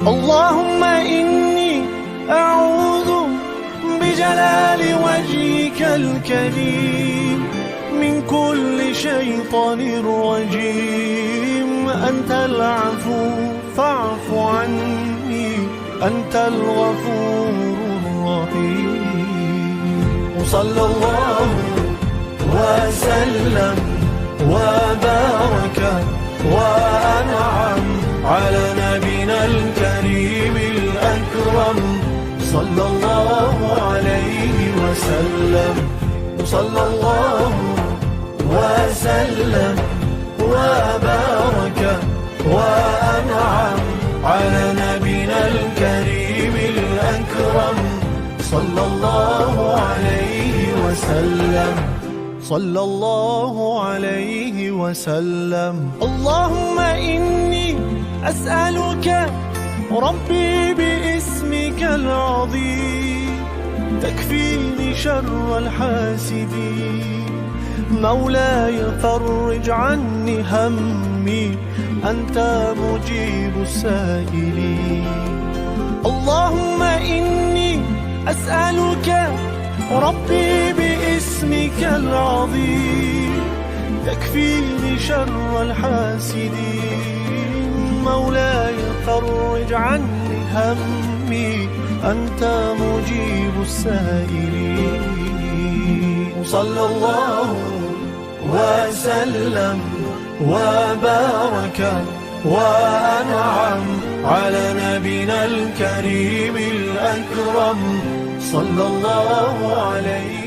اللهم إني أعوذ بجلال وجهك الكريم من كل شيطان رجيم. أنت العفو فاعف عني، أنت الغفور الرحيم. وصلى الله وسلم وبارك وأنعم على نبينا الكريم الأكرم، صلى الله عليه وسلم. صلى الله وسلم وبارك وأنعم على نبينا الكريم الأكرم، صلى الله عليه وسلم. صلى الله عليه وسلم. اللهم إني أسألك ربي باسمك العظيم تكفيني شر الحاسدين. مولاي فرج عني همي، أنت مجيب السائلين. اللهم إني أسألك ربي باسمك العظيم تكفيني شر الحاسدين. مولاي فرج عني همي، أنت مجيب السائلين. صلى الله وسلم وبارك وأنعم على نبينا الكريم الأكرم، صلى الله عليه